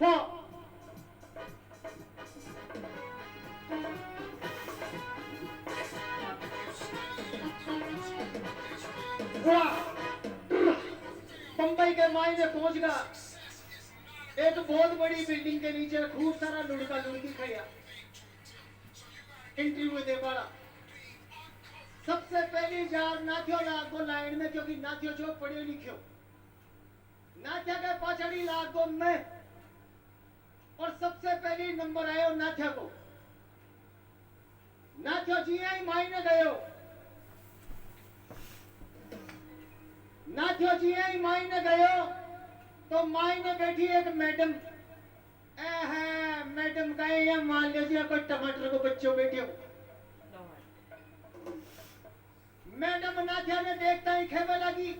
4 बंबई के मायने पहुंच गया। एक बहुत बड़ी बिल्डिंग के नीचे खूब सारा लुड़का लुड़की खड़ा इंटरव्यू दे पड़ा। सबसे पहली जार नाथियो लागो लाइन में, क्योंकि नाथियो जो पढ़ियो लिखियो, नाथिया के पाछड़ी लागो मैं, और सबसे पहली नंबर आयो नाथिया को। नाथियो जी ही मायने गयो, नाथियो जी ही मायने गयो तो मायने बैठी एक मैडम। मैडम कहे या मान लीजिए कोई टमाटर को बच्चों बैठे हो। मैडम नाथिया ने देखता ही खेमे लगी।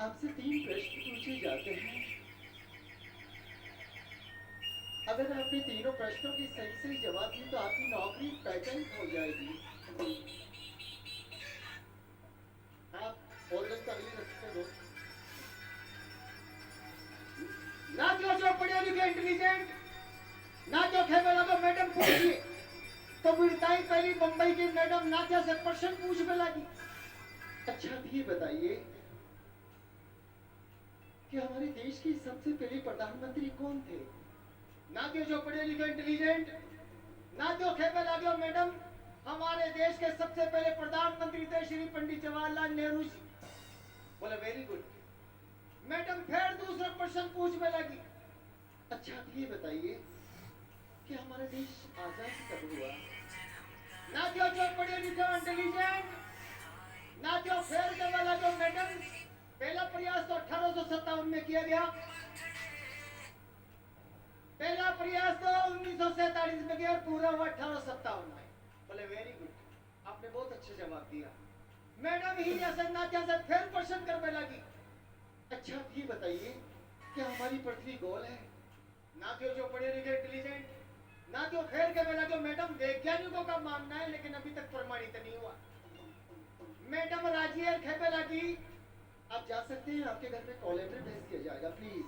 आपसे 3 प्रश्न पूछे जाते हैं, अगर आपने तीनों प्रश्नों के सही सही जवाब दिए तो आपकी नौकरी पैटेंट हो जाएगी। आप होल्डन का अगली रखते हो ना, जो पढ़े लिखे इंटेलिजेंट ना, जो खेमे लगो मैडम पूछिए। तो बिरताई पहली बंबई की मैडम नाथिया से प्रश्न पूछने लगी। अच्छा अब ये बताइए कि हमारे देश के सबसे पहले प्रधानमंत्री कौन थे? नाथियो जो पढ़े लिखे इंटेलिजेंट, नाथियो खेमे लगे मैडम हमारे देश के सबसे पहले प्रधानमंत्री थे श्री पंडित जवाहरलाल नेहरू जी। बोले वेरी गुड। मैडम फिर दूसरा प्रश्न पूछने लगी। अच्छा अब ये बताइए कि हमारा देश आजाद कब हुआ? नाथियो जो पढ़े लिखे इंटेलिजेंट, नाथियो फिर कहने लगे मैडम पहला प्रयास तो 1857 में किया गया, पहला प्रयास तो 1947 में किया और पूरा हुआ 1857 में। बोले वेरी गुड, आपने बहुत अच्छा जवाब दिया। मैडम ही ऐसे नाथिया से फिर प्रश्न करने लगी। अच्छा आप ये बताइए कि हमारी पृथ्वी गोल है? नाथियो जो पढ़े लिखे इंटेलिजेंट, नाथियो फिर कहने लगे मैडम वैज्ञानिकों का मानना है लेकिन अभी तक प्रमाणित नहीं हुआ। मैडम राजी है, कहने लगी आप जा सकते हैं, आपके घर में कॉल लेटर भेज दिया जाएगा प्लीज।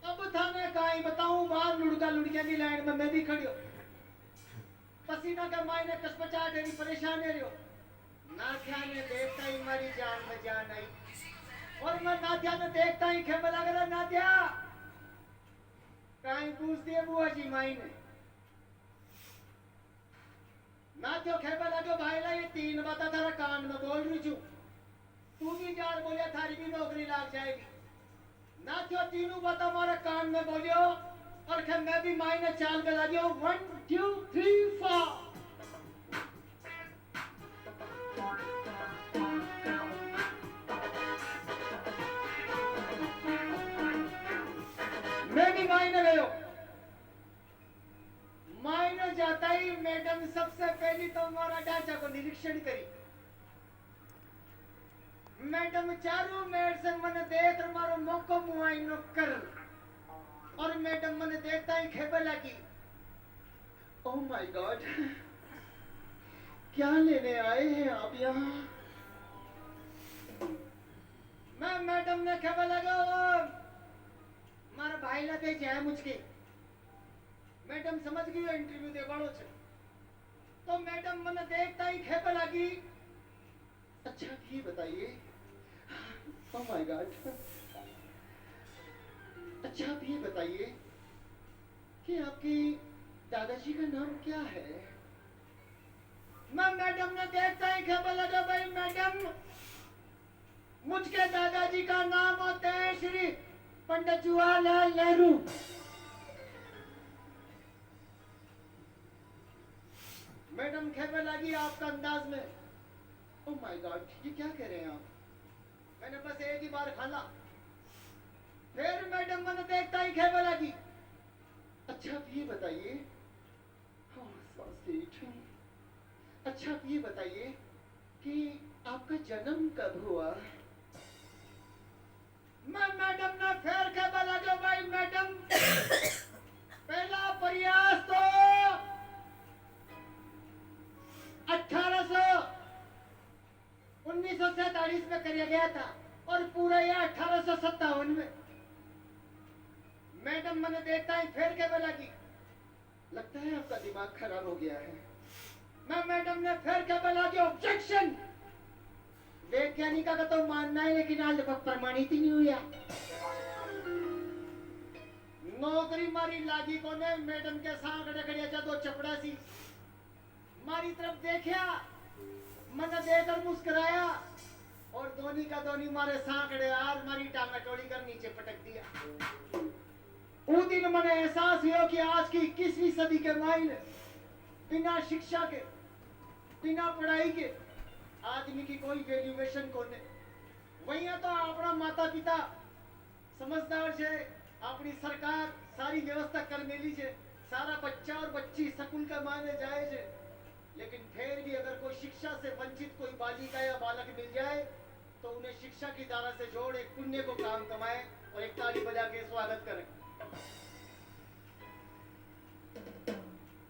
अब था मैं कहीं बताऊं, बाहर लुड़का लुड़किया की लाइन में मैं भी खड़ी हूं, पसीना का मायने कचपचा डेरी परेशान है रही हो। नाथिया ने देखता ही हमारी जान में जान आई, और मैं नाथिया ने देखता ही खेमे लग रहा। नाथिया कहीं पूछती है बुआ जी मायने। नाथियो खेमे लगे भाई ला ये 3 बातें थारा कान में बोल रही छू, तू भी जार बोलिया थारी भी नौकरी लग जाएगी। नाथियो तीनों बात हमारे कान में बोलियो और खे मैं भी मायने चाल के लगी हूं। 1 2 3 4 मैं भी मायने गयो। मायने जाता ही मैडम सबसे पहली तो हमारा ढांचा को निरीक्षण करी। मैडम चारों मेर से मन देख मारो मौको मुआयनो कर, और मैडम मन देखता ही खेबे लगी। ओह माय गॉड, क्या लेने आए हैं आप यहाँ? मैं मैडम ने खेबे लगा मारा भाई लगे जाए मुझके। मैडम समझ गई इंटरव्यू दे बड़ो छे, तो मैडम मन देखता ही खेबे लगी। अच्छा ये बताइए, ओह माय गॉड, अच्छा आप ये बताइए कि आपके दादाजी का नाम क्या है? मैं मैडम ने देखता ही खेबे लगा भाई मैडम मुझके दादाजी का नाम होते हैं श्री पंडित जवाहरलाल नेहरू। मैडम खेबे लगी आपका अंदाज में। ओह माय गॉड, ये क्या कह रहे हैं आप? मैंने बस एक ही बार खाला। फिर मैडम मन देखता ही खेबे लगी। अच्छा आप ये बताइए, अच्छा आप ये बताइए कि आपका जन्म कब हुआ? मैं मैडम ने फिर खेबे लगे भाई मैडम पहला प्रयास तो 1947 में किया गया था और पूरा यह 1857 में। मैडम मैंने देखता है फिर के लगी, लगता है आपका दिमाग खराब हो गया है। मैं मैडम ने फिर के लगी ऑब्जेक्शन। वैज्ञानिका का तो मानना है लेकिन आज तक प्रमाणित ही नहीं हुआ। नौकरी मारी लागी को ने मैडम के साथ खड़े दो चपड़ा सी मारी तरफ देखा, मैंने देखकर मुस्कुराया और दोनी का दोनी मारे सांकड़े आर मारी टांगा टोड़ी कर नीचे पटक दिया। उस दिन मैंने एहसास हुआ कि आज की 21वीं सदी के मायने बिना शिक्षा के, बिना पढ़ाई के आदमी की कोई वैल्यूएशन को नहीं। वही तो अपना माता पिता समझदार से अपनी सरकार सारी व्यवस्था कर मिली है, सारा बच्चा और बच्ची स्कूल का मायने जाए है, लेकिन फिर भी अगर कोई शिक्षा से वंचित कोई बालिका या बालक मिल जाए तो उन्हें शिक्षा की धारा से जोड़ एक पुण्य को काम कमाए और एक ताली बजा के स्वागत करें।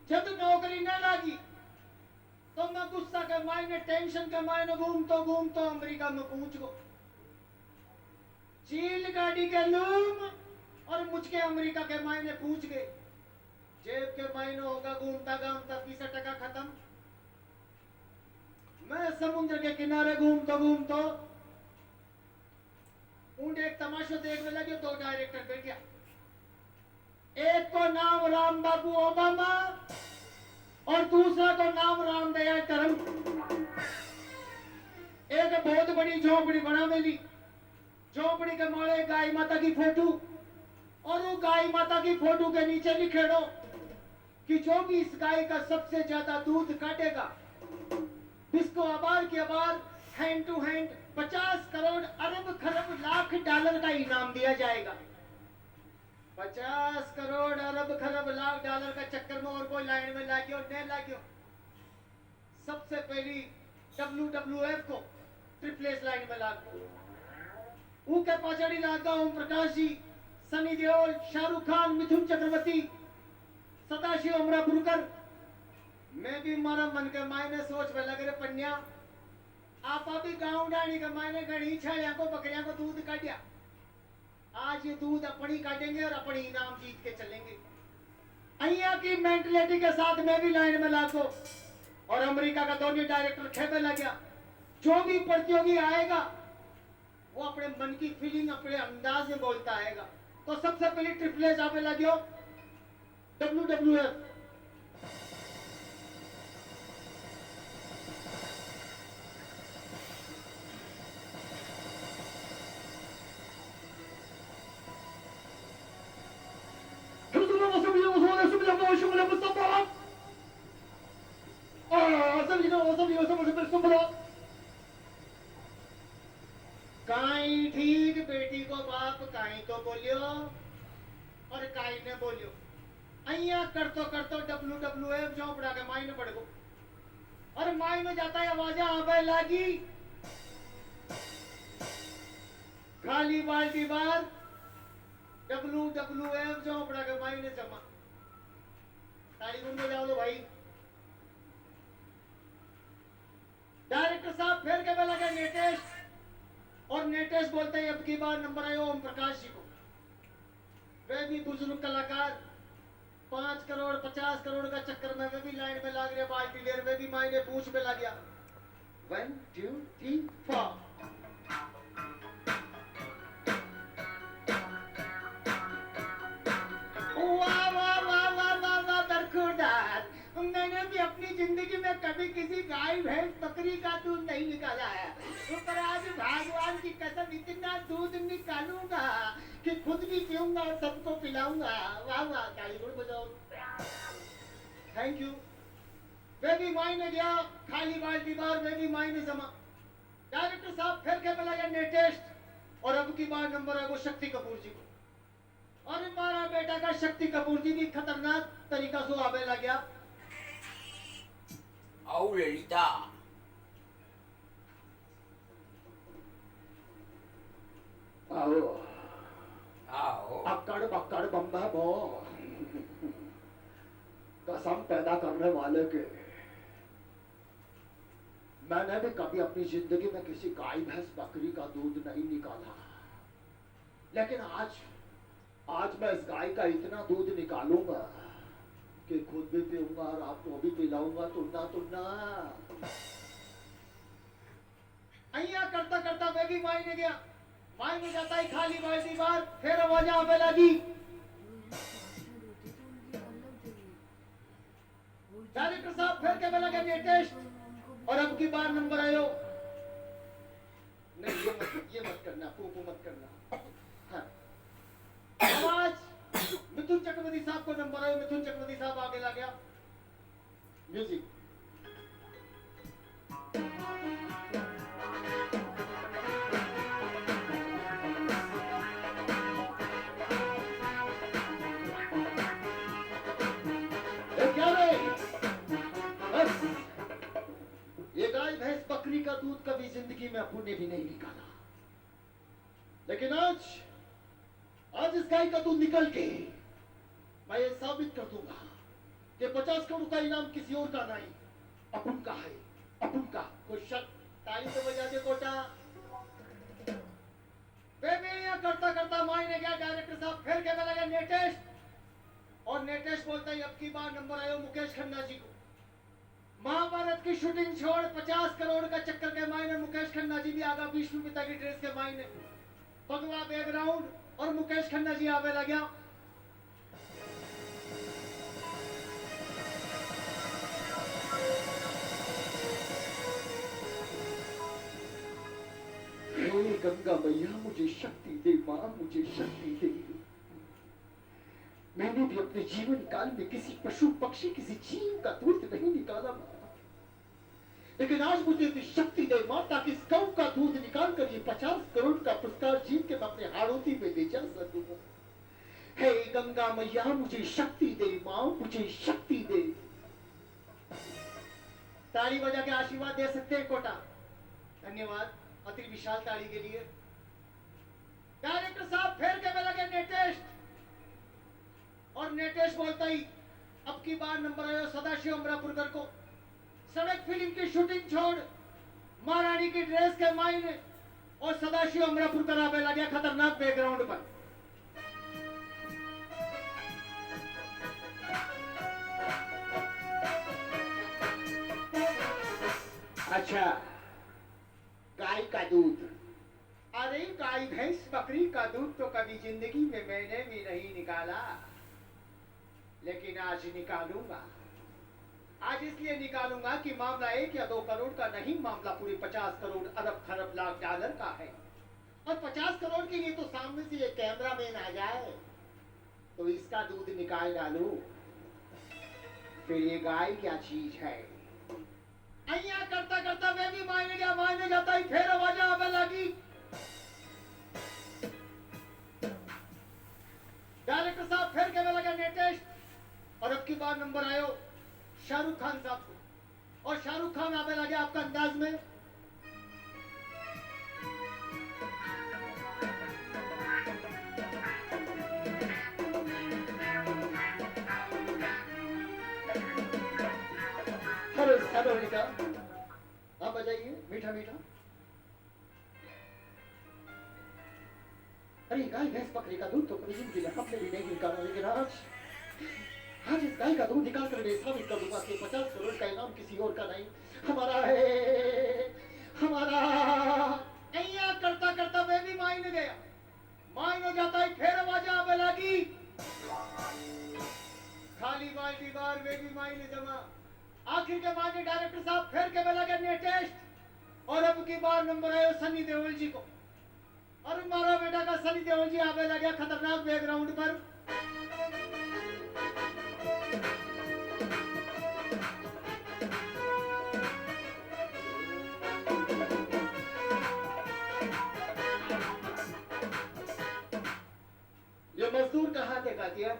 जब नौकरी न लगी तो मैं गुस्सा के मायने टेंशन के मायने घूमतो अमेरिका में पहुंच गो। चील गाड़ी के लूम और मुझके अमेरिका के मायने पूछ गए। जेब के मायने होगा घूमता घूमता 20 टका खत्म। मैं समुद्र के किनारे घूमतो ऊंट एक तमाशा देखने लगे। 2 डायरेक्टर बैठ गया, एक को नाम राम बाबू ओबामा और दूसरा को नाम रामदयाल करम। एक बहुत बड़ी झोपड़ी बना मिली, झोपड़ी के मारे गाय माता की फोटो और वो गाय माता की फोटो के नीचे लिखे दो कि जो भी इस गाय का सबसे ज्यादा दूध काटेगा इसको अबार के अबार हैंड टू हैंड 50 करोड़ अरब खरब लाख डॉलर का इनाम दिया जाएगा। 50 करोड़ अरब खरब लाख डॉलर का चक्कर में और कोई लाइन में लागियो नहीं लागियो। सबसे पहली WWF को ट्रिपल एस लाइन में लागो। उनके पाछड़ी लागा ओम प्रकाश जी, सनी देओल, शाहरुख खान, मिथुन चक्रवर्ती, सदाशिव अमरापुरकर। मैं भी मारा मन के मायने सोच में लग रहे पन्या आप भी गांव डाणी के मायने घड़ी छाया को बकरियां को दूध काटिया। आज ये दूध अपनी काटेंगे और अपनी इनाम जीत के चलेंगे। अहिया की मेंटलिटी के साथ मैं भी लाइन में लागो और अमेरिका का दोनों डायरेक्टर खेपे लग गया। जो भी प्रतियोगी आएगा वो अपने मन की फीलिंग अपने अंदाज में बोलता आएगा। तो सबसे पहले ट्रिपल एस आवे लगियो WWF। काई ठीक बेटी को बाप काई तो बोलियो और काई ने बोलियो। अइया करतो WWF जो पड़ा के मायने पड़ गो और मायने जाता है आवाज आवे लागी। खाली बाल्टी बार WWF जो पड़ा के मायने जमा। ताली गुन जाओ लो भाई। डायरेक्टर साहब फिर के बोला गया नेटेश और नेटेश बोलते हैं अब की बार नंबर आयो ओम प्रकाश जी को। वे भी बुजुर्ग कलाकार 5 करोड़ 50 करोड़ का चक्कर में वे भी लाइन में लाग रहे बाल्टी लेर वे भी मायने पूछ में लग गया 1 2 3 4। वाह वाह वाह वाह वाह वाह बरखुरदार। मैंने भी अपनी जिंदगी में कभी किसी गाय भैंस बकरी का दूध नहीं निकाला है, पर आज भगवान की कसम इतना दूध निकालूंगा कि खुद भी पीऊंगा और सबको पिलाऊंगा। वाह वाह ताली बजाओ। Thank you. वे भी मायने गया खाली बाल्टी बार वे भी मायने जमा। डायरेक्टर साहब फिर के बोला गया नेटेस्ट और अब की बार नंबर है वो शक्ति कपूर जी को। और हमारा बेटा का शक्ति कपूर जी भी खतरनाक तरीका से आवे लग गया। आओ ललिता। आओ आओ। अक्कड़ बक्कड़ बम्बा बो कसम पैदा करने वाले के। मैंने भी कभी अपनी जिंदगी में किसी गाय भैंस बकरी का दूध नहीं निकाला, लेकिन आज आज मैं इस गाय का इतना दूध निकालूंगा कि खुद भी पीऊंगा और आपको भी पिलाऊंगा। तुन्ना અહીંયા करता करता मैं भी मायने गया। मायने जाता ही खाली बाल्टी बार फिर आवाज आवे लगी। डायरेक्टर साहब फिर के लगे लेटेस्ट और अब की बार नंबर आयो। नहीं ये मत करना, पूपू मत करना। हाँ। आवाज मिथुन चक्रवर्ती साहब को नंबर आयो। मिथुन चक्रवर्ती साहब आगे लग गया। म्यूजिक। ये गाय भैंस बकरी का दूध कभी जिंदगी में अपन ने भी नहीं निकाला, लेकिन आज इस गाय का दूध निकल के मैं ये साबित कर दूंगा कि 50 करोड़ का इनाम किसी और का नहीं, अपन का है, अपन का। कोई शक? ताली तो बजा दे कोटा। मैं यहाँ करता करता मायने गया। डायरेक्टर साहब फिर के लगे लेटेस्ट और लेटेस्ट बोलता ही अब की बार नंबर आयो मुकेश खन्ना जी को। महाभारत की शूटिंग छोड़ 50 करोड़ का चक्कर के मायने मुकेश खन्ना जी भी आगा विष्णु पिता की ड्रेस के मायने भगवा बैकग्राउंड और मुकेश खन्ना जी आवे लग गया। हे गंगा मैया मुझे शक्ति दे, मां मुझे शक्ति दे। मैंने भी अपने जीवन काल में किसी पशु पक्षी किसी जीव का दूध नहीं निकाला मां, लेकिन आज मुझे भी शक्ति दे मां ताकि इस गौ का दूध निकाल कर ये 50 करोड़ का पुरस्कार जीत के मैं अपने हाड़ोती में ले जा सकूंगा। हे गंगा मैया मुझे शक्ति दे, मां मुझे शक्ति दे। ताली बजा के आशीर्वाद दे सकते हैं कोटा। धन्यवाद अति विशाल ताली के लिए। डायरेक्टर साहब फिर के लगे नेटेस्ट और नेटेस्ट बोलता ही अब की बार नंबर आयो सदाशिव अमरापुरकर को। सड़क फिल्म की शूटिंग छोड़ महारानी की ड्रेस के मायने और सदाशिव अमरापुरकर आवे लगे खतरनाक बैकग्राउंड पर। अच्छा, गाय का दूध। अरे गाय भैंस बकरी का दूध तो कभी जिंदगी में मैंने भी नहीं निकाला, लेकिन आज निकालूंगा। आज इसलिए निकालूंगा कि मामला 1 या 2 करोड़ का नहीं, मामला पूरे 50 करोड़ अरब खरब लाख डॉलर का है। और 50 करोड़ के लिए तो सामने से ये कैमरामैन आ जाए तो इसका दूध निकाल डालू, फिर ये गाय क्या चीज है। अइया करता करता मैं भी मायने गया। मायने जाता ही फिर आवाज आवे लगी। डायरेक्टर साहब फिर कहने लगा लेटेस्ट और अब की बार नंबर आयो शाहरुख खान साहब को। और शाहरुख खान आवे लगे आपका अंदाज में। हेलो हेलो बेटा, आप बजाइए मीठा मीठा। अरे गाय भैंस बकरी का दूध तो कभी जिंदगी में हमने भी नहीं निकाला, लेकिन आज इस गाय का दूध निकाल कर मैं साबित कर दूंगा कि 50 करोड़ का इनाम किसी और का नहीं, हमारा है, हमारा। अइया करता करता मैं भी मायने गया। मायने जाता ही फिर आवाज आवे लगी। खाली बाल्टी बार में भी मायने जमा। आखिर के मायने डायरेक्टर साहब फिर के लगे लेटेस्ट और अब की बार नंबर आयो सनी देओल जी को। और हमारा बेटा का सनी देओल जी आवे लगे खतरनाक बैकग्राउंड पर। ये मजदूर का हाथ एक हथियार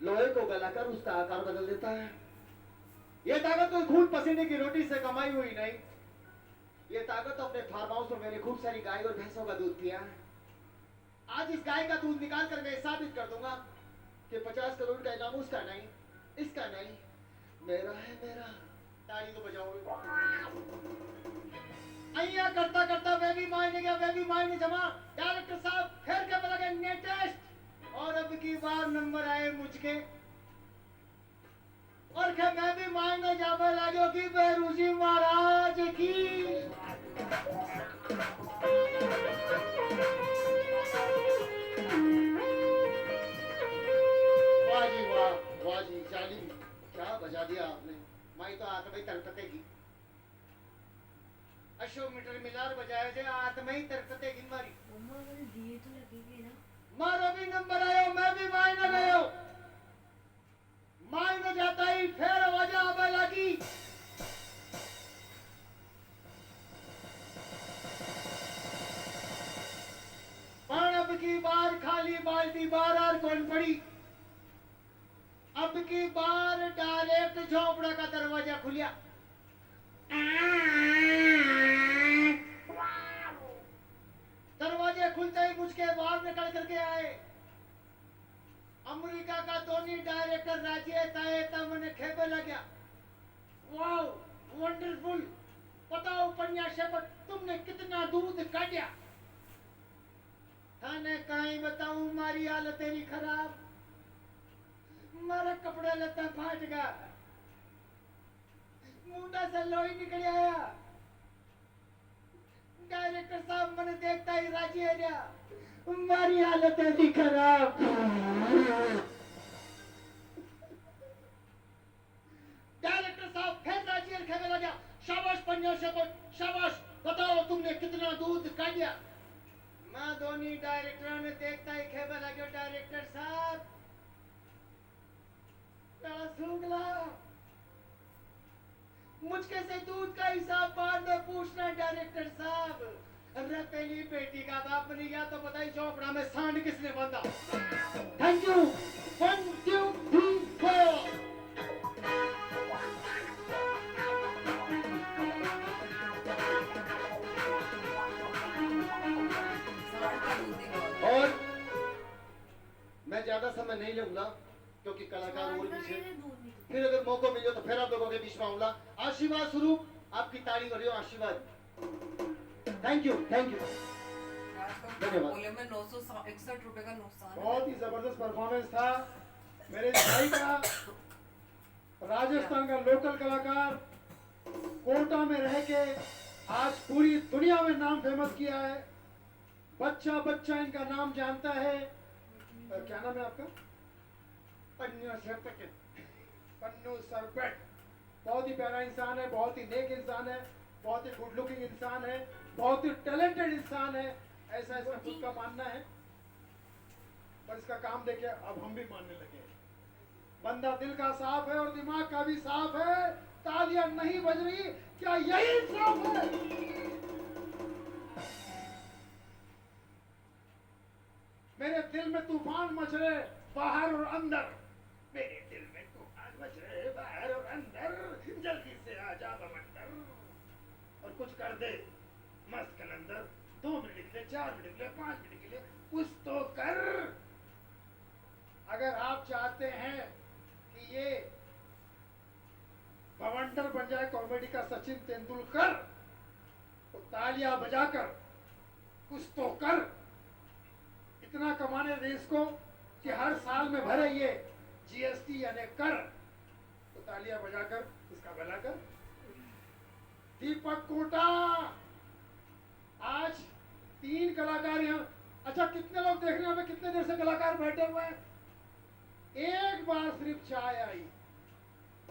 लोहे को गलाकर उसका आकार बदल देता है। ये ताकत कोई खून पसीने की रोटी से कमाई हुई नहीं। ये ताकत अपने फार्म हाउस में मैंने खूब सारी गाय और भैंसों का दूध पिया। आज इस गाय का दूध निकाल कर मैं साबित कर दूंगा कि 50 करोड़ का इनाम उसका नहीं, इसका नहीं, मेरा है, मेरा। ताली तो बजाओ। अइया करता करता मैं भी मायने गया, मैं भी मायने जमा। डायरेक्टर साहब फिर के लगे लेटेस्ट मुझके और के मैं भी मायने जावे लागो कि बेरूजी महाराज की वाह जी वाह जी जालिम क्या बजा दिया आपने। माई तो आत्मा ही तरकतेगी 800 मीटर मिलार बजाए थे आत्मा ही तरकतेगी मारी। मम्मा अगर दिए तो लगेंगे ना। मारो भी नंबर आयो मैं भी मायने गयो मायने जाता ही फिर आवाज आवे लगी। पर अब की बार खाली बाल्टी बार और कौन पड़ी। अब की बार डायरेक्ट झोपड़ा का दरवाजा खुलिया। दरवाजे खुलते ही मुझके बाहर निकल करके आए अमेरिका का दोनों डायरेक्टर राजे ताए तमने खेपे लगा। वाओ वंडरफुल बताओ पन्या शेफर तुमने कितना दूध काटा। थाने कहीं बताऊं मारी हालत तेरी खराब मारा कपड़ा लता फाट गया मुंडा से लोही निकल आया। डायरेक्टर साहब मैंने देखता ही राजी है गया मारी हालत है खराब। डायरेक्टर साहब फिर राजी है खेमे लगा। शाबाश पंजा शेफर शाबाश बताओ तुमने कितना दूध काटा। मैं दोनों डायरेक्टरों ने देखता ही खेमे लगे डायरेक्टर साहब सूगला मुझके से दूध का हिसाब बाद में पूछना डायरेक्टर साहब। अरे पहली बेटी का बाप नहीं गया तो बताइए चौपड़ा में सांड किसने बांधा। Thank you 1 2 3 4। और मैं ज्यादा समय नहीं लूंगा क्योंकि कलाकार और भी है। फिर अगर मौका मिले तो फिर आप लोगों के बीच में आऊंगा। आशीर्वाद स्वरूप आपकी ताली करियो आशीर्वाद। थैंक यू धन्यवाद। बोले में 961 रुपए का नुकसान। बहुत ही जबरदस्त परफॉर्मेंस था मेरे भाई का। राजस्थान का लोकल कलाकार कोटा में रह के आज पूरी दुनिया में नाम फेमस किया है। बच्चा बच्चा इनका नाम जानता है। क्या नाम है आपका? पन्नू सरपेट। बहुत ही प्यारा इंसान है बहुत ही नेक इंसान है बहुत ही गुड लुकिंग इंसान है बहुत ही टैलेंटेड इंसान है ऐसा इसका खुद का मानना है। पर इसका काम देखे अब हम भी मानने लगे हैं। बंदा दिल का साफ है और दिमाग का भी साफ है। तालियां नहीं बज रही क्या यही इंसाफ है? मेरे दिल में तूफान मच रहे बाहर और अंदर। मेरे दिल में तूफान मच रहे बाहर और अंदर। जल्दी से आ जा बमंदर और कुछ कर दे मस्त कलंदर। 2 मिनट के लिए 4 मिनट के लिए 5 मिनट के लिए कुछ तो कर। अगर आप चाहते हैं कि ये बवंडर बन जाए कॉमेडी का सचिन तेंदुलकर तो तालियां बजाकर कुछ तो कर। इतना कमाने दे इसको कि हर साल में भरे ये जीएसटी यानी कर। तो तालियां बजाकर इसका भला कर। दीपक कोटा आज 3 कलाकार यहाँ। अच्छा कितने लोग देख रहे हैं? कितने देर से कलाकार बैठे हुए हैं? एक बार सिर्फ चाय आई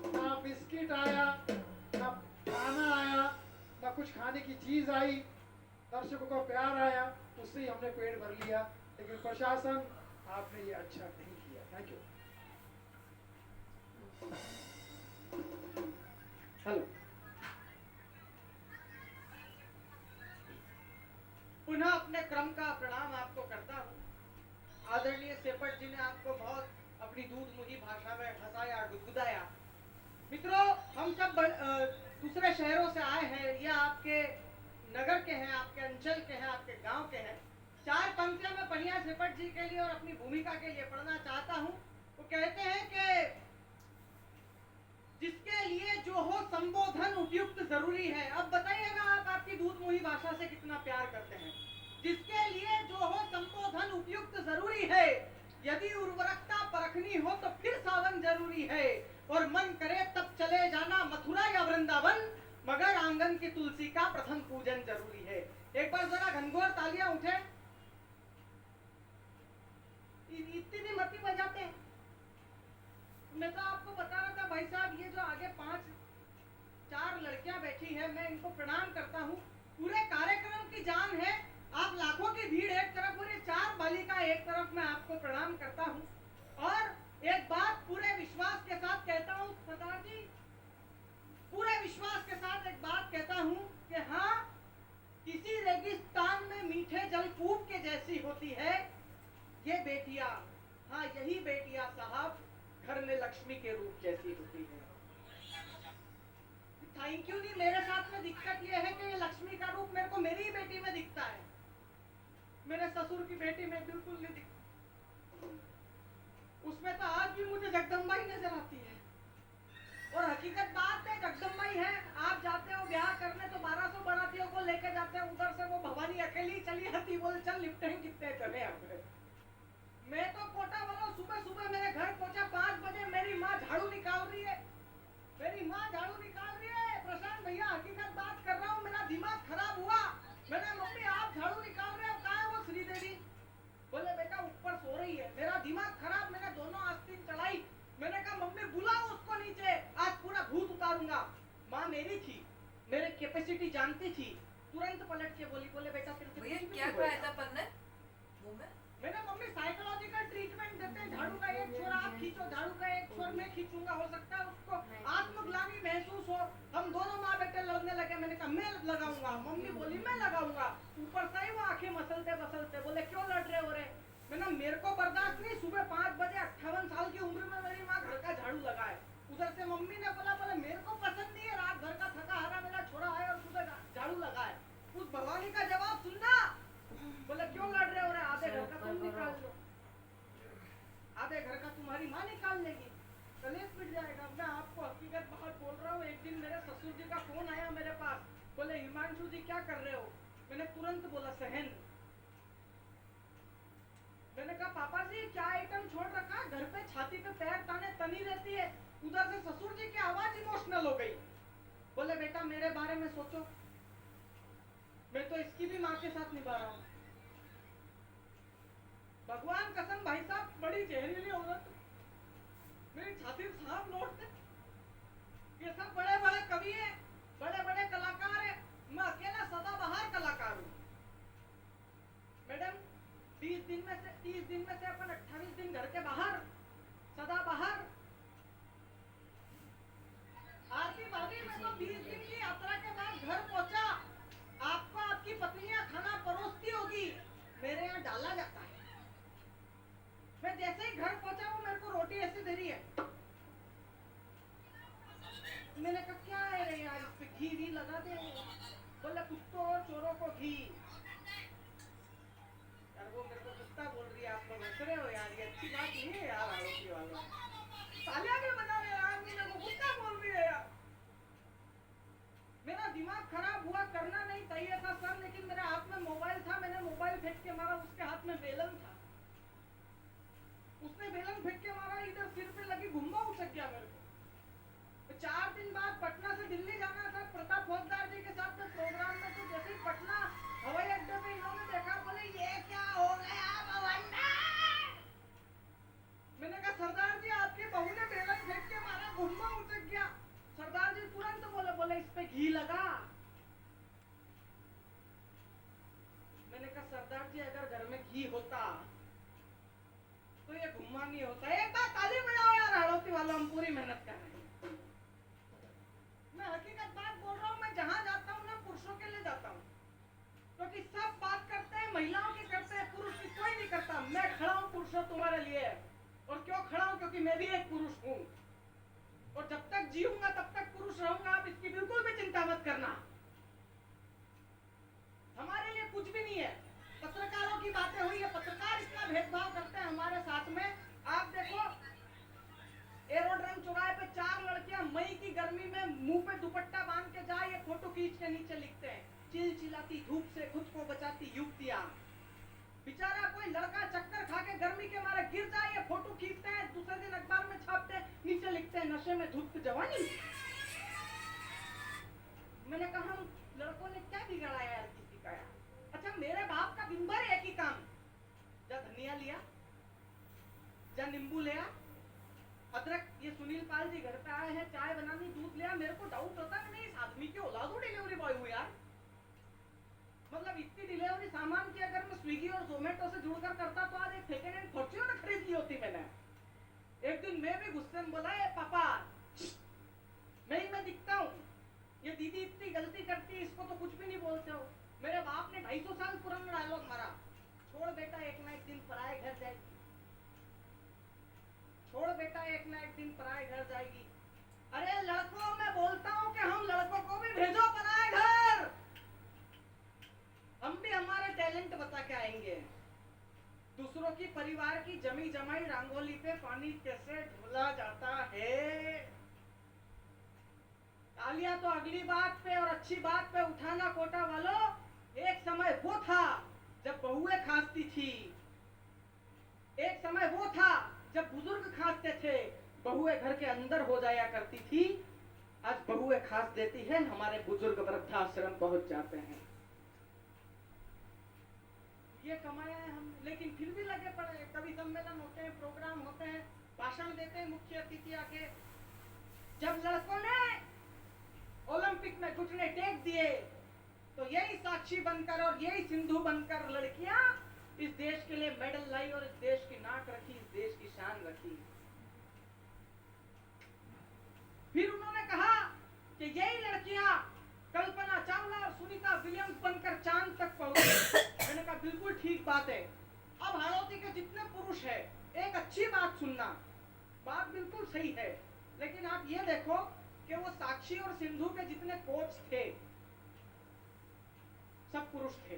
ना बिस्किट आया ना खाना आया ना कुछ खाने की चीज आई। दर्शकों का प्यार आया उससे ही हमने पेट भर लिया। लेकिन प्रशासन आपने ये अच्छा नहीं किया। Thank you. हेलो पुनः अपने क्रम का प्रणाम आपको करता हूँ। आदरणीय सेपट जी ने आपको बहुत अपनी दूध मुही भाषा में हंसाया गुदगुदाया। मित्रों हम सब दूसरे शहरों से आए हैं। ये आपके नगर के हैं आपके अंचल के हैं आपके गांव के हैं। 4 पंक्तियां मैं पनिया सेपट जी के लिए और अपनी भूमिका के लिए पढ़ना चाहता हूँ। वो कहते हैं कि जिसके लिए जो हो संबोधन उपयुक्त जरूरी है। अब बताइएगा आप आपकी दूध मुही भाषा से कितना प्यार करते हैं। जिसके लिए जो हो संबोधन उपयुक्त जरूरी है। यदि उर्वरकता परख रखनी हो तो फिर सावन जरूरी है, और मन करे तब चले जाना मथुरा या वृंदावन, मगर आंगन की तुलसी का प्रथम पूजन जरूरी है। एक बार जरा घनघोर तालियां उठे। इतनी मती बजाते हैं। मैं तो आपको बता रहा था भाई साहब, ये जो आगे 4 लड़कियां बैठी हैं, मैं इनको प्रणाम करता हूँ। पूरे कार्यक्रम की जान है। आप लाखों की भीड़ एक तरफ और ये 4 बालिका एक तरफ, मैं आपको प्रणाम करता हूँ। और एक बात पूरे विश्वास के साथ कहता हूँ सरदार जी, पूरे विश्वास के साथ एक बात कहता हूँ कि हाँ, किसी रेगिस्तान में मीठे जल कूप के जैसी होती है ये बेटियां। हाँ, यही बेटियां साहब घर में लक्ष्मी के रूप जैसी होती है। थैंक यू नहीं, मेरे साथ में दिक्कत ये है कि ये लक्ष्मी का रूप मेरे को मेरी ही बेटी में दिखता है, मेरे ससुर की बेटी में बिल्कुल नहीं दिखता। उसमें तो आज भी मुझे जगदम्बा ही नजर आती है। और हकीकत बात है, जगदम्बा ही है। आप जाते हो ब्याह करने तो 1200 बारातियों को लेके जाते हैं, उधर से वो भवानी अकेली चली आती, बोल चल लिपटें कितने चले आप। मैं तो कोटा वाला, सुबह सुबह मेरे घर पहुंचा 5 बजे, मेरी माँ झाड़ू निकाल रही है, मेरी माँ झाड़ू निकाल रही है। प्रशांत भैया हकीकत बात कर रहा हूँ, मेरा दिमाग खराब हुआ। मैंने मम्मी आप झाड़ू निकाल रहे हो, कहाँ है वो श्रीदेवी? बोले बेटा ऊपर सो रही है। मेरा दिमाग खराब, मैंने दोनों आस्तीन चलाई। मैंने कहा मम्मी बुलाओ उसको नीचे, आज पूरा भूत उतारूंगा। माँ मेरी थी, मेरी कैपेसिटी जानती थी, तुरंत पलट के बोली, बोले बेटा तेरे से भैया कुछ भी क्या नहीं खाया होएगा। था अपन ने मुंह में? मैंने मम्मी साइकोलॉजिकल ट्रीटमेंट देते हैं, झाड़ू का एक छोर आप खींचो, झाड़ू का एक छोर मैं खींचूंगा, हो सकता है उसको आत्मग्लानि महसूस हो। हम दोनों माँ बेटे लड़ने लगे, मैंने कहा मैं लगाऊंगा, मम्मी बोली मैं लगाऊंगा। ऊपर से ही वो आंखें मसलते मसलते बोले क्यों लड़ रहे हो रे? मैंने मेरे को बर्दाश्त नहीं, सुबह 5 बजे 58 साल की उम्र में मेरी माँ घर का झाड़ू लगाए। उधर से मम्मी ने बोला, बोले मेरे को पसंद नहीं है, रात भर का थका हारा मेरा छोड़ा है और सुबह झाड़ू लगाए। उस भवानी का जवाब सुनना, बोले क्यों लड़ रहे हो रे? आधे घर का तुम निकाल लो, आधे घर का तुम्हारी माँ निकाल लेगी, कलेश मिट जाएगा। मैं आपको हकीकत बात बोल रहा हूँ। एक दिन मेरे ससुर जी का फोन आया मेरे पास, बोले हिमांशु जी क्या कर रहे हो? मैंने तुरंत बोला सहन। मैंने कहा पापा जी क्या आइटम छोड़ रखा? घर पे छाती पे पैर ताने तनी रहती है। उधर से ससुर जी की आवाज इमोशनल हो गई। बोले बेटा मेरे बारे में सोचो, मैं तो इसकी भी माँ के साथ निभा रहा हूँ। भगवान कसम भाई साहब, बड़ी जहरीली औरत, मेरी छाती सांप लौटते। ये सब बड़े बड़े कवि हैं, बड़े बड़े कलाकार हैं, मैं अकेला सदाबहार कलाकार हूँ। मैडम 30 दिन में से अपन 28 दिन घर के बाहर, सदाबहार। आरती भाभी मैं तो 20 दिन की यात्रा के बाद घर पहुंचा। आपको आपकी पत्नियां खाना परोसती होगी, मेरे यहाँ डाला जाता है। मैं जैसे ही घर पहुंचा वो मेरे को रोटी ऐसे दे रही है। मैंने कहा क्या है रे यार, इस पे घी भी लगा दे। बोले कुत्तों और चोरों को घी। यार वो मेरे को कुत्ता बोल रही है, आप लोग हंस रहे हो यार, ये अच्छी बात नहीं है यार। आरोपी वालों तालियां क्यों बजा रहे हो? आदमी मेरे को कुत्ता बोल रही है यार। मेरा दिमाग खराब हुआ, करना नहीं चाहिए था सर, लेकिन मेरे हाथ में मोबाइल था, मैंने मोबाइल फेंक के मारा। उसके हाथ में बेलन था, उसने बेलन फेंक के मारा, इधर सिर पे लगी, घुम्मा उछक गया मेरे को। 4 दिन बाद पटना से दिल्ली जाना था प्रताप फौजदार जी के साथ में प्रोग्राम में। तो जैसे ही पटना हवाई अड्डे पे इन्होंने देखा, बोले ये क्या हो गया भवन्ना? मैंने कहा सरदार जी आपकी बहू ने बेलन फेंक के मारा, घुम्मा उछक गया। सरदार जी तुरंत बोले इस पे घी लगा। मैंने कहा सरदार जी अगर घर में घी होता तो ये घुम्मा नहीं होता। एक बार ताली बजाओ यार हड़ौती वालों, हम पूरी मेहनत कर रहे हैं। मैं हकीकत बात बोल रहा हूँ, मैं जहाँ जाता हूँ ना पुरुषों के लिए जाता हूँ, क्योंकि सब बात करते हैं महिलाओं की करते हैं, पुरुष की कोई नहीं करता। मैं खड़ा हूँ पुरुषों तुम्हारे लिए। और क्यों खड़ा हूँ? क्योंकि मैं भी एक पुरुष हूँ, और जब तक जीऊंगा तब तक पुरुष रहूंगा। आप इसकी बिल्कुल भी चिंता मत करना। हमारे लिए कुछ भी नहीं है। पत्रकारों की बातें हुई है, पत्रकार इतना भेदभाव करते हैं हमारे साथ में। आप देखो एरोड्रम चौराहे पे 4 लड़कियां मई की गर्मी में मुंह पे दुपट्टा बांध के जा, ये फोटो खींच के नीचे लिखते हैं चिलचिलाती धूप से खुद को बचाती युवतियां। बेचारा कोई लड़का चक्कर खा के गर्मी के मारे गिर जाए, ये फोटो खींचते हैं, दूसरे में धूप जवानी। मैंने कहा हम लड़कों ने क्या बिगाड़ा यार किसी का यार। अच्छा मेरे बाप का दिन भर एक ही काम, जा धनिया लिया, जा नींबू लिया, अदरक। ये सुनील पाल जी घर पे आए हैं, चाय बनानी, दूध लिया। मेरे को डाउट होता है नहीं इस आदमी की औलाद हो डिलीवरी बॉय हुई यार। मतलब इतनी डिलीवरी सामान की अगर मैं स्विगी और जोमेटो से जुड़कर करता तो आज एक सेकेंड हैंड फॉर्च्यूनर खरीद ली होती मैंने। एक दिन मैं भी गुस्से में बोला, ये पापा मैं दिखता हूँ, ये दीदी इतनी गलती करती है, इसको तो कुछ भी नहीं बोलते हो। मेरे बाप ने 250 साल पुराना डायलॉग मारा, छोड़ बेटा एक ना एक दिन पराए घर जाएगी, छोड़ बेटा एक ना एक दिन पराए घर जाएगी। अरे लड़कों मैं बोलता हूँ कि हम लड़कों को भी भेजो पराए घर, हम भी हमारे टैलेंट बता के आएंगे। दूसरों की परिवार की जमी जमाई रंगोली पे पानी कैसे ढोला जाता है। तालियां तो अगली बात पे और अच्छी बात पे उठाना कोटा वालों। एक समय वो था जब बहुएं खांसती थी, एक समय वो था जब बुजुर्ग खांसते थे, बहुएं घर के अंदर हो जाया करती थी। आज बहुएं खांस देती है, हमारे बुजुर्ग वृद्धाश्रम पहुंच जाते हैं। ये कमाया है हम, लेकिन फिर भी लगे पड़े। कभी सम्मेलन होते हैं, प्रोग्राम होते हैं, भाषण देते हैं मुख्य अतिथि आके। जब लड़कों ने ओलंपिक में घुटने टेक दिए तो यही साक्षी बनकर और यही सिंधु बनकर लड़कियां इस देश के लिए मेडल लाई और इस देश की नाक रखी, इस देश की शान रखी। फिर उन्होंने कहा कि यही लड़कियां कल्पना चावला और सुनीता विलियम्स बनकर चांद तक पहुंची। मैंने कहा बिल्कुल ठीक बात है। अब हाड़ौती के जितने पुरुष है, एक अच्छी बात सुनना, बात बिल्कुल सही है, लेकिन आप ये देखो कि वो साक्षी और सिंधु के जितने कोच थे सब पुरुष थे।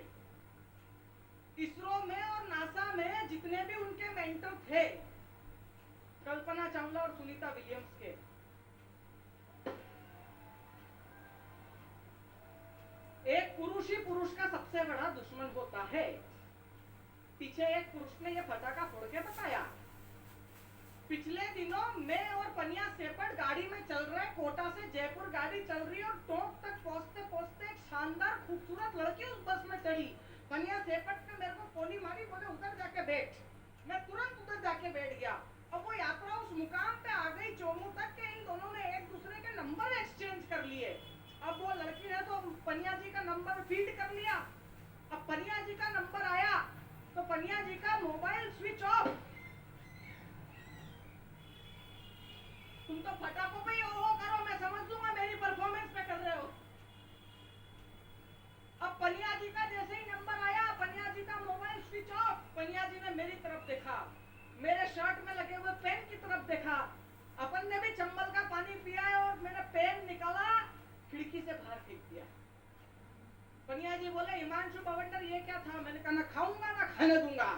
इसरो में और नासा में जितने भी उनके मेंटर थे, कल्पना चावला और सुनीता विलियम्स के, एक पुरुष ही पुरुष का सबसे बड़ा दुश्मन होता है। पीछे एक पुरुष ने यह फटाका फोड़ के बताया। पिछले दिनों मैं और पनिया सेपट गाड़ी में चल रहे, कोटा से जयपुर गाड़ी चल रही और टोंक तक पहुंचते पहुंचते एक शानदार खूबसूरत लड़की उस बस में चढ़ी। पनिया सेपट ने मेरे को फोनी मारी, बोले उधर जाके बैठ। मैं तुरंत उधर जाके बैठ गया। अब वो यात्रा उस मुकाम पे आ गई चोमू तक के इन दोनों ने एक दूसरे के नंबर एक्सचेंज कर लिए। अब वो लड़की ने तो पनिया जी का नंबर फीड कर लिया। अब पनिया जी का नंबर आया तो पनिया जी का मोबाइल स्विच ऑफ। तुम तो फटाकों पे ही ओ करो, मैं समझ लूंगा मेरी परफॉर्मेंस पे कर रहे हो। अब पनिया जी का जैसे ही नंबर आया, पनिया जी का मोबाइल स्विच ऑफ। पनिया जी ने मेरी तरफ देखा, मेरे शर्ट में लगे हुए पेन की तरफ देखा। अपन ने भी चंबल का पानी पिया है और मैंने पेन निकाला, खिड़की से बाहर फेंक दिया। पनिया जी बोले हिमांशु बवंडर ये क्या था? मैंने कहा ना खाऊंगा ना खाने दूंगा।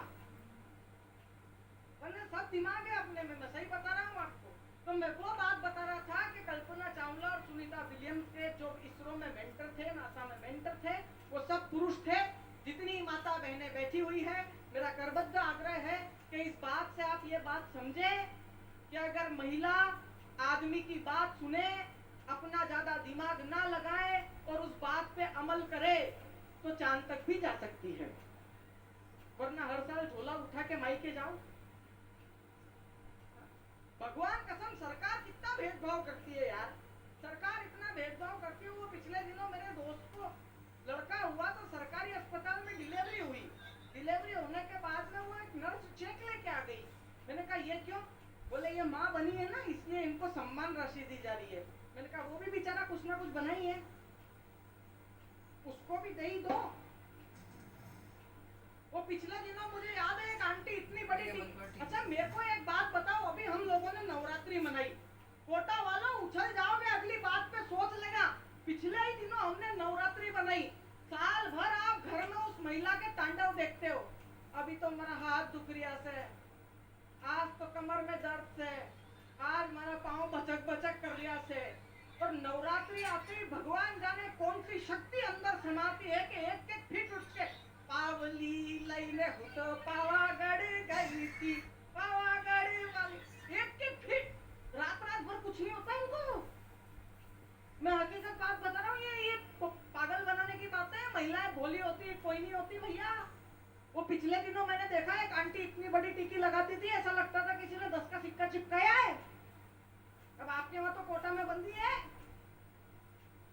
मैंने सब दिमाग है अपने में, मैं सही बता रहा हूँ आपको। तो मैं वो बात बता रहा था कि कल्पना चावला और सुनीता विलियम्स के जो इसरो में मेंटर थे, नासा में मेंटर थे, वो सब पुरुष थे। जितनी माता बहनें बैठी हुई है, मेरा करबद्ध आग्रह है कि इस बात से आप ये बात समझे कि अगर महिला आदमी की बात सुने, अपना ज्यादा दिमाग ना लगाए और उस बात पे अमल करे तो चांद तक भी जा सकती है। वरना हर साल झोला उठा के मायके जाओ। भगवान कसम सरकार कितना भेदभाव करती है यार। सरकार इतना भेदभाव करती है। वो पिछले दिनों मेरे दोस्त को लड़का हुआ तो सरकारी अस्पताल में डिलीवरी हुई। डिलीवरी होने के बाद में वो एक नर्स चेक लेके आ गई। मैंने कहा ये क्यों? बोले ये माँ बनी है ना, इसलिए इनको सम्मान राशि दी जा रही है। मैंने कहा वो भी बेचारा कुछ ना कुछ बनाई है, उसको भी दे ही दो। वो पिछले दिनों मुझे याद है एक आंटी इतनी बड़ी थी। अच्छा मेरे को एक बात बताओ, अभी हम लोगों ने नवरात्रि मनाई, कोटा वालों उछल जाओगे अगली बात पे सोच लेना। पिछले ही दिनों हमने नवरात्रि बनाई। साल भर आप घर में उस महिला के तांडव देखते हो। अभी तो मेरा हाथ दुख रिया से, आज तो कमर में दर्द से, आज मेरा पाँव बचक बचक कर लिया से। और नवरात्रि आते ही भगवान जाने कौन सी शक्ति अंदर समाती है कि एक एक फिट उठ के पावली लईले हुतो पावागढ़ गई थी, पावागढ़ वाली एक एक फिट। रात रात भर कुछ नहीं होता की बड़ी टीकी लगाती थी, ऐसा लगता था किसी ने 10 का सिक्का चिपकाया है। अब आपके वहां तो कोटा में बंदी है।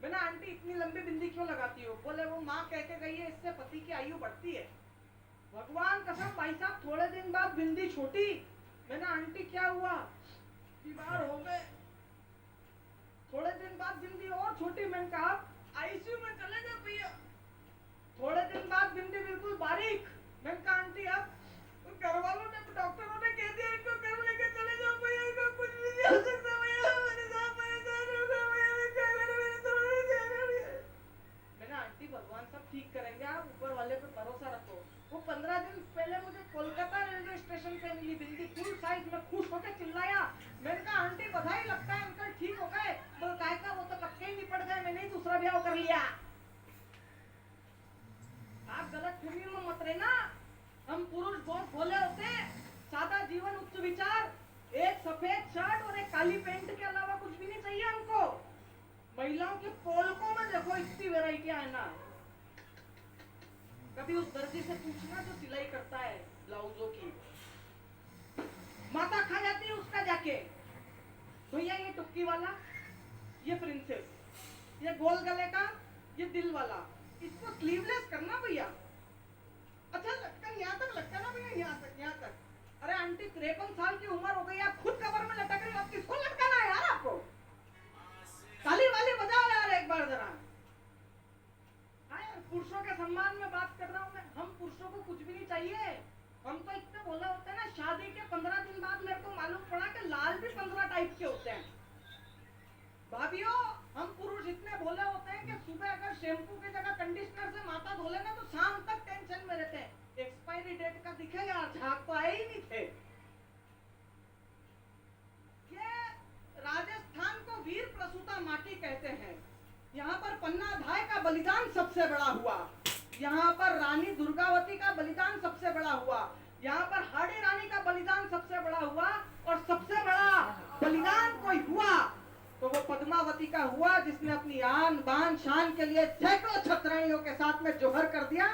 मैंने आंटी इतनी लंबी बिंदी क्यों लगाती हो? बोले वो माँ कह के गई है इससे पति की आयु बढ़ती है। भगवान कसम भाई साहब, थोड़े दिन बाद बिंदी छोटी। मैंने आंटी क्या हुआ? बीमार हो गए। थोड़े दिन बाद बिंदी और छोटी। मैंने कहा आईसीयू में चले जाओ भैया। थोड़े दिन बाद बिंदी बिल्कुल बारीक। मैंने कहा आंटी अब घर वालों ने, डॉक्टरों ने कह दिया इनको घर लेके चले जाओ भैया, इनको कुछ भी नहीं हो सकता भैया, मेरे साथ परेशान हो गए भैया, मैं क्या करूं, मेरी समझ में नहीं आ रही है। मैंने आंटी भगवान सब ठीक करेंगे, आप ऊपर वाले पे भरोसा रखो। वो 15 दिन पहले मुझे कोलकाता रेलवे स्टेशन पे मिली बिंदी, फुल साइज में, खुश होकर चिल्लाया। मैंने कहा आंटी बधाई, लगता है अंकल ठीक हो गए। बोल काय का, वो तो कब के ही निपट गए, मैंने ही दूसरा ब्याह कर लिया। आप गलत फहमी में मत रहना। हम पुरुष बहुत भोले होते हैं, सादा जीवन, उच्च विचार, एक सफेद शर्ट और एक काली पैंट के अलावा कुछ भी नहीं चाहिए हमको। महिलाओं के पोलकों में देखो इतनी वैरायटियां है ना। कभी उस दर्जी से पूछना जो सिलाई करता है ब्लाउजों की, माता खा जाती है उसका जाके। भैया ये टुक्की वाला, ये प्रिंसेस, ये गोल गले का, ये दिल वाला, इसको स्लीवलेस करना भैया। अच्छा लटकन यहाँ तक लटकाना भैया, यहाँ तक, यहाँ तक। अरे आंटी 53 साल की उम्र हो गई, आप खुद कमर में लटक रही हो, आप किसको लटकाना है यार आपको? ताली वाली बजाओ यार एक बार जरा। हाँ यार, पुरुषों के सम्मान में बात कर रहा हूँ मैं। हम पुरुषों को कुछ भी नहीं चाहिए। हम तो इतने बोले होते हैं ना, शादी के 15 दिन बाद मेरे को मालूम पड़ा कि लाल भी 15 टाइप के होते हैं। भाभियों, हम पुरुष इतने भोले होते हैं कि सुबह अगर शैम्पू की जगह कंडीशनर से माथा धो लेना तो शाम तक टेंशन में रहते हैं, एक्सपायरी डेट का दिखे यार, झाग तो आए ही नहीं थे। ये राजस्थान को वीर प्रसूता माटी कहते हैं। यहाँ पर पन्ना धाय का बलिदान सबसे बड़ा हुआ, यहाँ पर रानी दुर्गावती का बलिदान सबसे बड़ा हुआ, यहाँ पर हाड़ी रानी का बलिदान सबसे बड़ा हुआ, और सबसे बड़ा बलिदान कोई हुआ तो वो पद्मावती का हुआ, जिसने अपनी आन बान शान के लिए सैकड़ों छतरानियों के साथ में जोहर कर दिया